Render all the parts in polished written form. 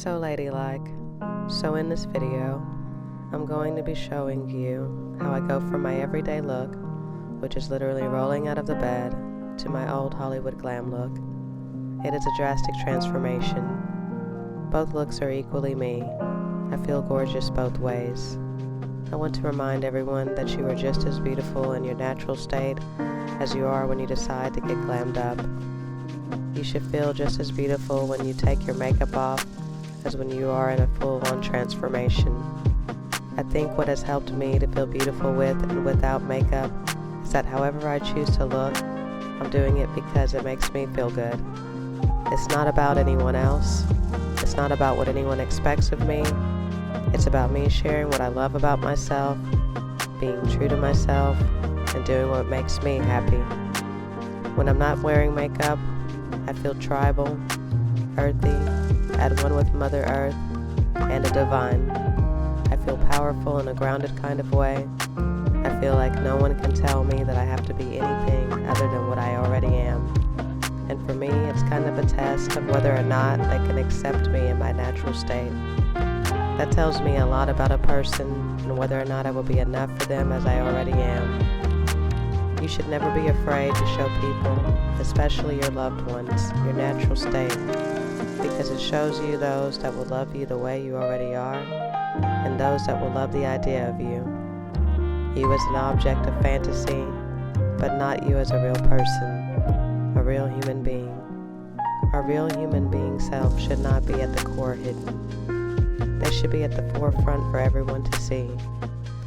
So ladylike. So in this video, I'm going to be showing you how I go from my everyday look, which is literally rolling out of the bed, to my old Hollywood glam look. It is a drastic transformation. Both looks are equally me. I feel gorgeous both ways. I want to remind everyone that you are just as beautiful in your natural state as you are when you decide to get glammed up. You should feel just as beautiful when you take your makeup off as when you are in a full-on transformation. I think what has helped me to feel beautiful with and without makeup is that however I choose to look, I'm doing it because it makes me feel good. It's not about anyone else. It's not about what anyone expects of me. It's about me sharing what I love about myself, being true to myself, and doing what makes me happy. When I'm not wearing makeup, I feel tribal, earthy, at one with Mother Earth, and a divine. I feel powerful in a grounded kind of way. I feel like no one can tell me that I have to be anything other than what I already am. And for me, it's kind of a test of whether or not they can accept me in my natural state. That tells me a lot about a person and whether or not I will be enough for them as I already am. You should never be afraid to show people, especially your loved ones, your natural state, because it shows you those that will love you the way you already are, and those that will love the idea of you. You as an object of fantasy, but not you as a real person, a real human being. Our real human being self should not be at the core hidden. They should be at the forefront for everyone to see,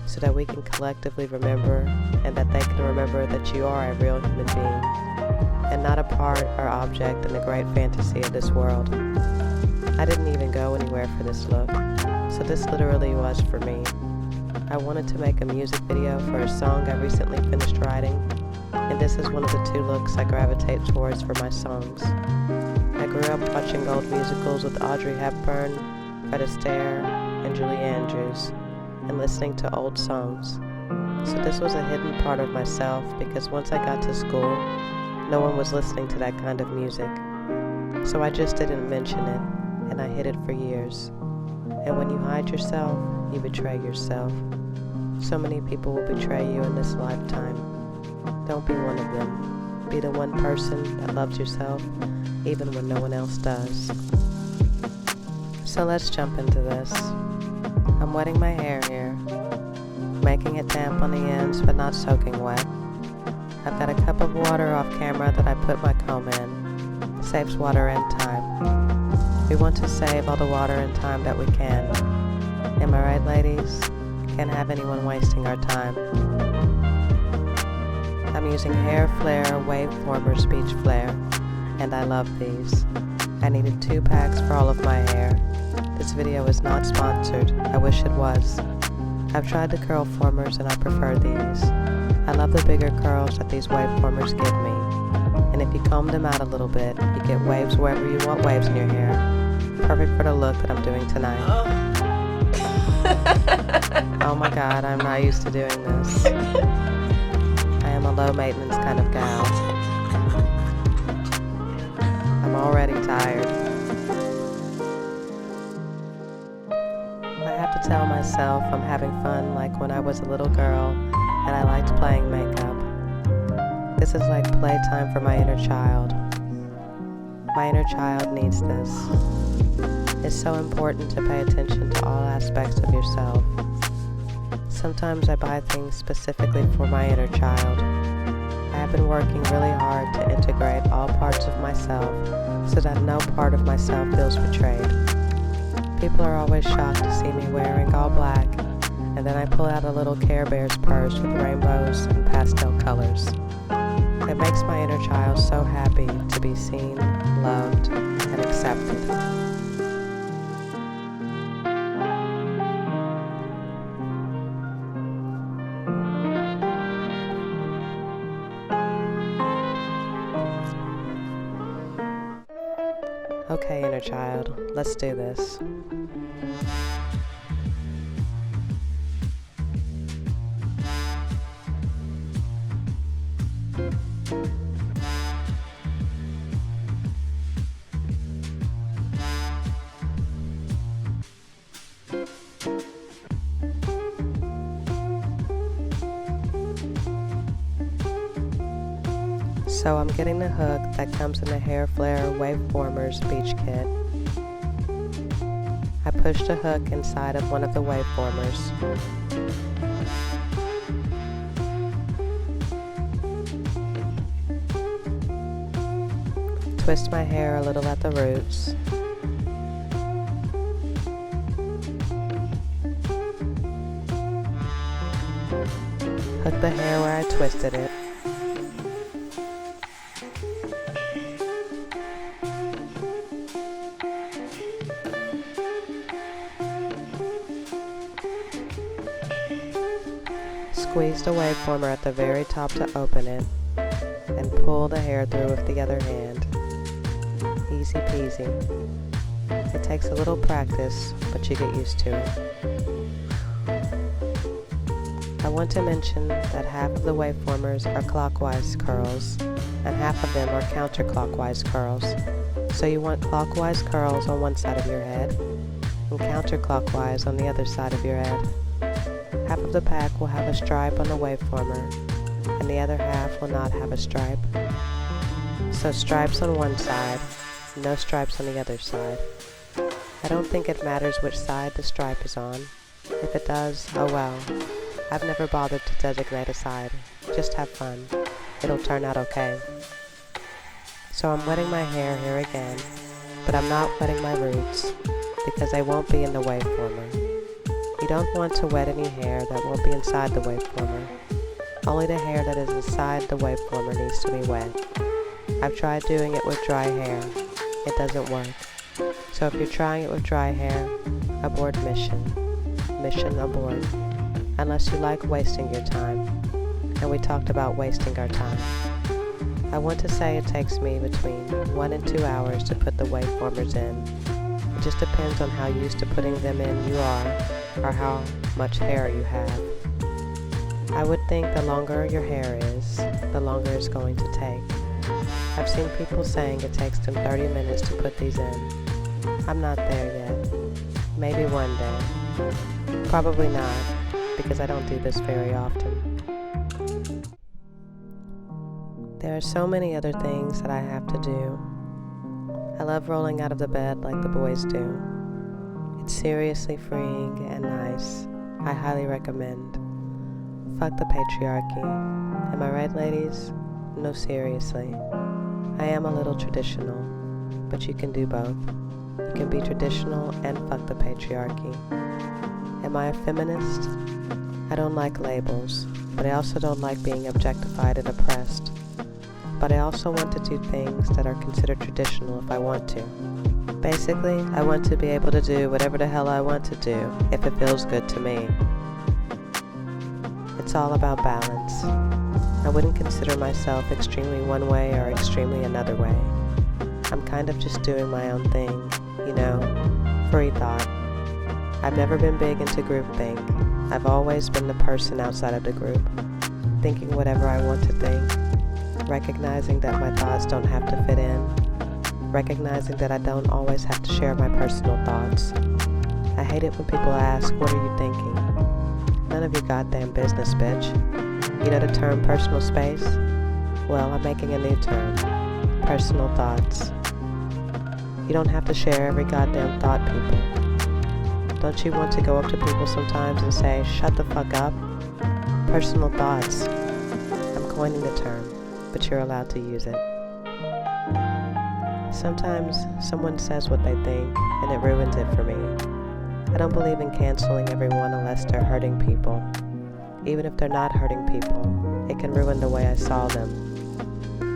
so that we can collectively remember, and that they can remember that you are a real human being, and not a part or object in the great fantasy of this world. I didn't even go anywhere for this look, so this literally was for me. I wanted to make a music video for a song I recently finished writing, and this is one of the two looks I gravitate towards for my songs. I grew up watching old musicals with Audrey Hepburn, Fred Astaire, and Julie Andrews, and listening to old songs. So this was a hidden part of myself because once I got to school, no one was listening to that kind of music. So I just didn't mention it, and I hid it for years. And when you hide yourself, you betray yourself. So many people will betray you in this lifetime. Don't be one of them. Be the one person that loves yourself, even when no one else does. So let's jump into this. I'm wetting my hair here, making it damp on the ends but not soaking wet. I've got a cup of water off camera that I put my comb in. Saves water and time. We want to save all the water and time that we can. Am I right, ladies? Can't have anyone wasting our time. I'm using Hair Flare Wave Formers Beach Flare, and I love these. I needed 2 packs for all of my hair. This video is not sponsored. I wish it was. I've tried the curl formers and I prefer these. I love the bigger curls that these wave formers give me. And if you comb them out a little bit, you get waves wherever you want waves in your hair. Perfect for the look that I'm doing tonight. Oh my god, I'm not used to doing this. I am a low maintenance kind of gal. I'm already tired. I have to tell myself I'm having fun like when I was a little girl and I liked playing makeup. This is like playtime for my inner child. My inner child needs this. It's so important to pay attention to all aspects of yourself. Sometimes I buy things specifically for my inner child. I have been working really hard to integrate all parts of myself so that no part of myself feels betrayed. People are always shocked to see me wearing all black, and then I pull out a little Care Bears purse with rainbows and pastel colors. It makes my inner child so happy to be seen, loved, and accepted. Okay, inner child, let's do this. So I'm getting the hook that comes in the Hair Flare Waveformers Beach Kit. I pushed a hook inside of one of the waveformers. Twist my hair a little at the roots. Hook the hair where I twisted it. Squeeze the waveformer at the very top to open it, and pull the hair through with the other hand. Easy peasy. It takes a little practice, but you get used to it. I want to mention that half of the waveformers are clockwise curls, and half of them are counterclockwise curls. So you want clockwise curls on one side of your head, and counterclockwise on the other side of your head. Half of the pack will have a stripe on the waveformer, and the other half will not have a stripe. So stripes on one side, no stripes on the other side. I don't think it matters which side the stripe is on. If it does, oh well. I've never bothered to designate a side. Just have fun. It'll turn out okay. So I'm wetting my hair here again, but I'm not wetting my roots, because they won't be in the waveformer. You don't want to wet any hair that won't be inside the waveformer. Only the hair that is inside the waveformer needs to be wet. I've tried doing it with dry hair. It doesn't work. So if you're trying it with dry hair, abort mission. Mission abort. Unless you like wasting your time. And we talked about wasting our time. I want to say it takes me between 1 and 2 hours to put the waveformers in. It just depends on how used to putting them in you are, or how much hair you have. I would think the longer your hair is, the longer it's going to take. I've seen people saying it takes them 30 minutes to put these in. I'm not there yet. Maybe one day. Probably not, because I don't do this very often. There are so many other things that I have to do. I love rolling out of the bed like the boys do. It's seriously freeing and nice. I highly recommend. Fuck the patriarchy. Am I right, ladies? No, seriously. I am a little traditional, but you can do both. You can be traditional and fuck the patriarchy. Am I a feminist? I don't like labels, but I also don't like being objectified and oppressed. But I also want to do things that are considered traditional if I want to. Basically, I want to be able to do whatever the hell I want to do if it feels good to me. It's all about balance. I wouldn't consider myself extremely one way or extremely another way. I'm kind of just doing my own thing, you know, free thought. I've never been big into groupthink. I've always been the person outside of the group, thinking whatever I want to think, recognizing that my thoughts don't have to fit in, recognizing that I don't always have to share my personal thoughts. I hate it when people ask, what are you thinking? None of your goddamn business, bitch. You know the term personal space? Well, I'm making a new term. Personal thoughts. You don't have to share every goddamn thought, people. Don't you want to go up to people sometimes and say, shut the fuck up? Personal thoughts. I'm coining the term, but you're allowed to use it. Sometimes someone says what they think, and it ruins it for me. I don't believe in canceling everyone unless they're hurting people. Even if they're not hurting people, it can ruin the way I saw them.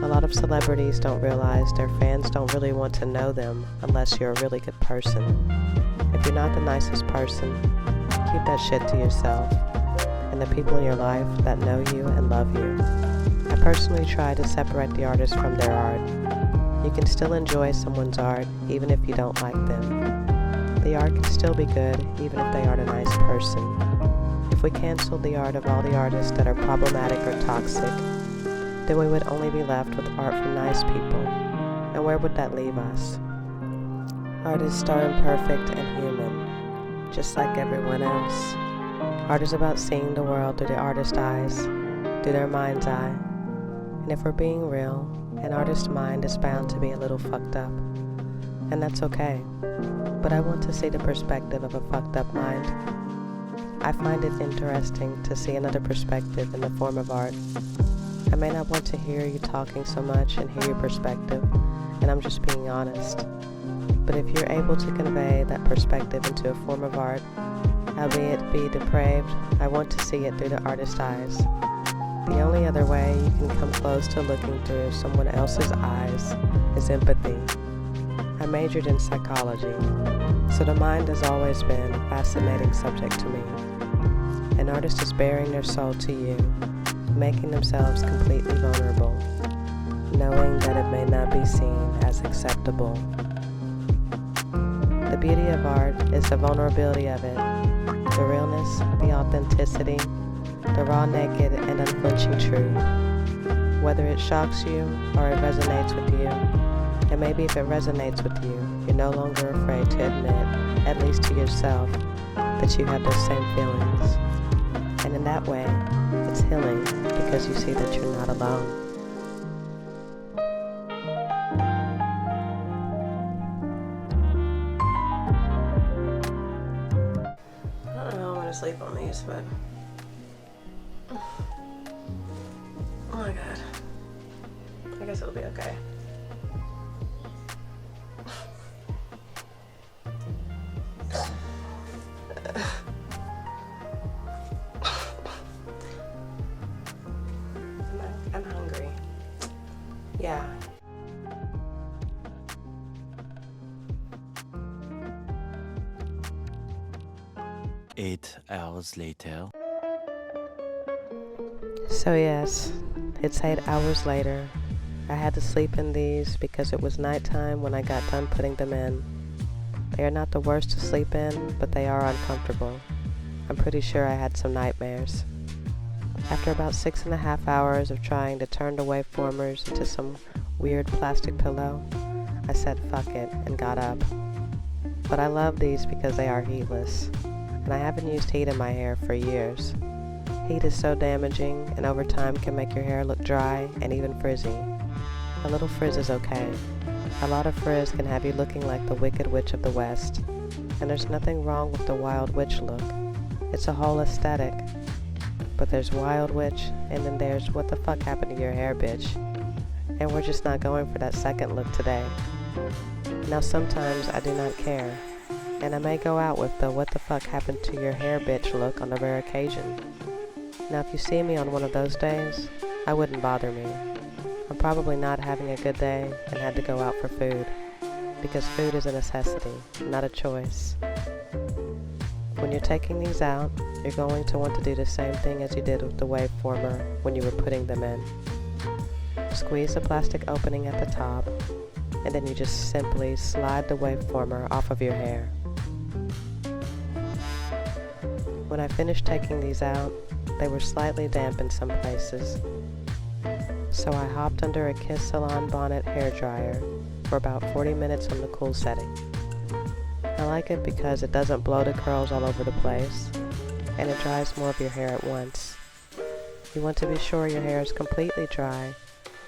A lot of celebrities don't realize their fans don't really want to know them unless you're a really good person. If you're not the nicest person, keep that shit to yourself and the people in your life that know you and love you. I personally try to separate the artist from their art. You can still enjoy someone's art even if you don't like them. The art can still be good even if they aren't a nice person. If we canceled the art of all the artists that are problematic or toxic, then we would only be left with art from nice people. And where would that leave us? Artists are imperfect and human, just like everyone else. Art is about seeing the world through the artist's eyes, through their mind's eye. And if we're being real, an artist's mind is bound to be a little fucked up. And that's okay. But I want to see the perspective of a fucked up mind. I find it interesting to see another perspective in the form of art. I may not want to hear you talking so much and hear your perspective, and I'm just being honest. But if you're able to convey that perspective into a form of art, albeit be depraved, I want to see it through the artist's eyes. The only other way you can come close to looking through someone else's eyes is empathy. I majored in psychology, so the mind has always been a fascinating subject to me. An artist is bearing their soul to you, making themselves completely vulnerable, knowing that it may not be seen as acceptable. The beauty of art is the vulnerability of it, the realness, the authenticity, the raw, naked, and unflinching truth. Whether it shocks you or it resonates with you, and maybe if it resonates with you, you're no longer afraid to admit, at least to yourself, that you have those same feelings. And in that way, it's healing because you see that you're not alone. I don't know, I'm gonna sleep on these, but oh my god, I guess it'll be okay. I'm hungry. Yeah. Eight hours later. So yes, it's 8 hours later. I had to sleep in these because it was nighttime when I got done putting them in. They are not the worst to sleep in, but they are uncomfortable. I'm pretty sure I had some nightmares. After about 6.5 hours of trying to turn the waveformers into some weird plastic pillow, I said fuck it and got up. But I love these because they are heatless, and I haven't used heat in my hair for years. Heat is so damaging and over time can make your hair look dry and even frizzy. A little frizz is okay. A lot of frizz can have you looking like the Wicked Witch of the West, and there's nothing wrong with the Wild Witch look. It's a whole aesthetic. But there's Wild Witch, and then there's what the fuck happened to your hair, bitch. And we're just not going for that second look today. Now sometimes I do not care, and I may go out with the what the fuck happened to your hair, bitch look on the rare occasion. Now if you see me on one of those days, I wouldn't bother me. I'm probably not having a good day and had to go out for food, because food is a necessity, not a choice. When you're taking these out, you're going to want to do the same thing as you did with the waveformer when you were putting them in. Squeeze the plastic opening at the top, and then you just simply slide the waveformer off of your hair. When I finished taking these out, they were slightly damp in some places. So I hopped under a Kiss Salon Bonnet hairdryer for about 40 minutes on the cool setting. I like it because it doesn't blow the curls all over the place, and it dries more of your hair at once. You want to be sure your hair is completely dry,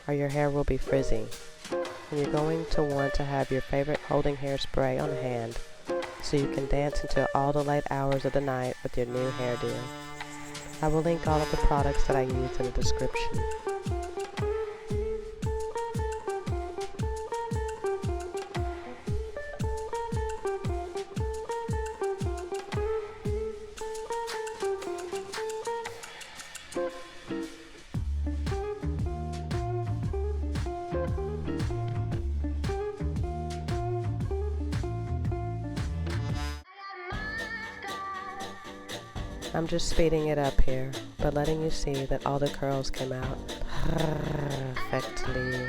or your hair will be frizzy. And you're going to want to have your favorite holding hairspray on hand, so you can dance until all the late hours of the night with your new hairdo. I will link all of the products that I used in the description. I'm just speeding it up here, but letting you see that all the curls came out perfectly.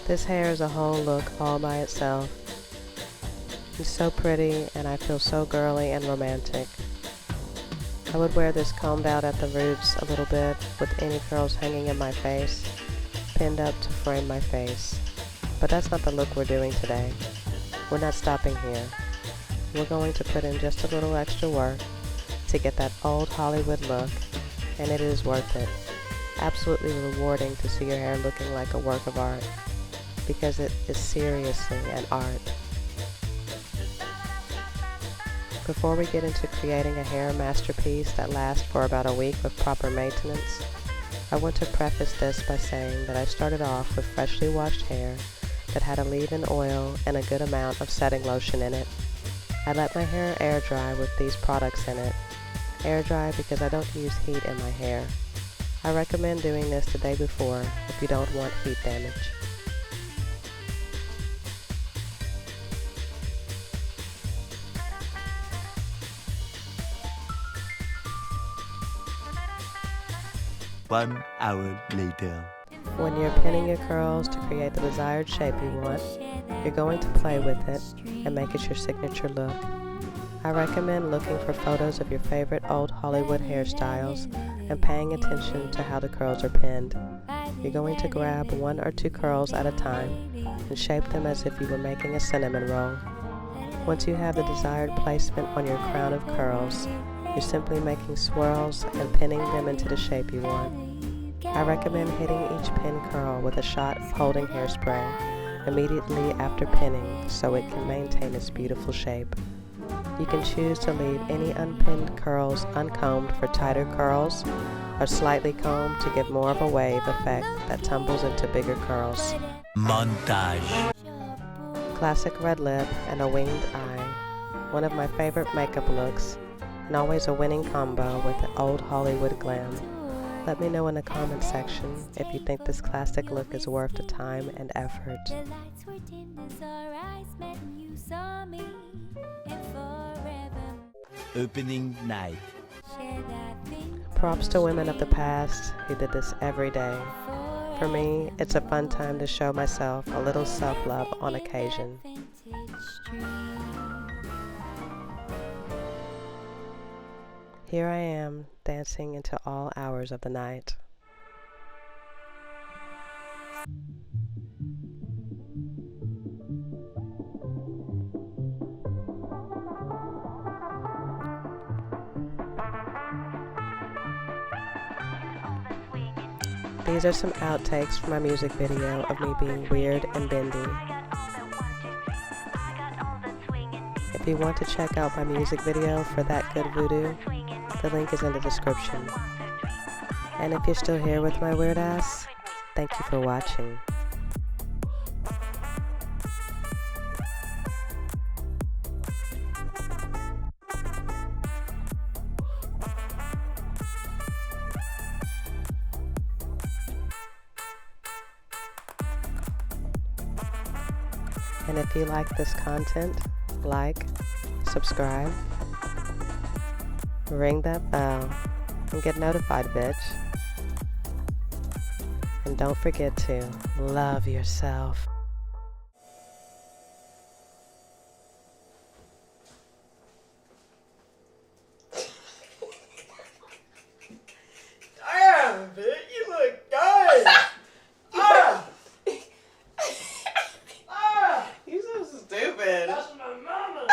This hair is a whole look all by itself. It's so pretty, and I feel so girly and romantic. I would wear this combed out at the roots a little bit, with any curls hanging in my face, pinned up to frame my face. But that's not the look we're doing today. We're not stopping here. We're going to put in just a little extra work to get that old Hollywood look, and it is worth it. Absolutely rewarding to see your hair looking like a work of art, because it is seriously an art. Before we get into creating a hair masterpiece that lasts for about a week with proper maintenance, I want to preface this by saying that I started off with freshly washed hair that had a leave-in oil and a good amount of setting lotion in it. I let my hair air dry with these products in it. Air dry because I don't use heat in my hair. I recommend doing this the day before if you don't want heat damage. One hour later. When you're pinning your curls to create the desired shape you want, you're going to play with it and make it your signature look. I recommend looking for photos of your favorite old Hollywood hairstyles and paying attention to how the curls are pinned. You're going to grab 1 or 2 curls at a time and shape them as if you were making a cinnamon roll. Once you have the desired placement on your crown of curls, you're simply making swirls and pinning them into the shape you want. I recommend hitting each pin curl with a shot of holding hairspray immediately after pinning so it can maintain its beautiful shape. You can choose to leave any unpinned curls uncombed for tighter curls, or slightly combed to give more of a wave effect that tumbles into bigger curls. Montage. Classic red lip and a winged eye. One of my favorite makeup looks, and always a winning combo with the old Hollywood glam. Let me know in the comment section if you think this classic look is worth the time and effort. Opening night. Props to women of the past who did this every day. For me, it's a fun time to show myself a little self-love on occasion. Here I am, dancing into all hours of the night. These are some outtakes from my music video of me being weird and bendy. If you want to check out my music video for that Good Voodoo, the link is in the description. And if you're still here with my weird ass, thank you for watching. And if you like this content, like, subscribe, ring that bell, and get notified, bitch. And don't forget to love yourself. Damn, bitch, you look good. You so stupid. That's my mama.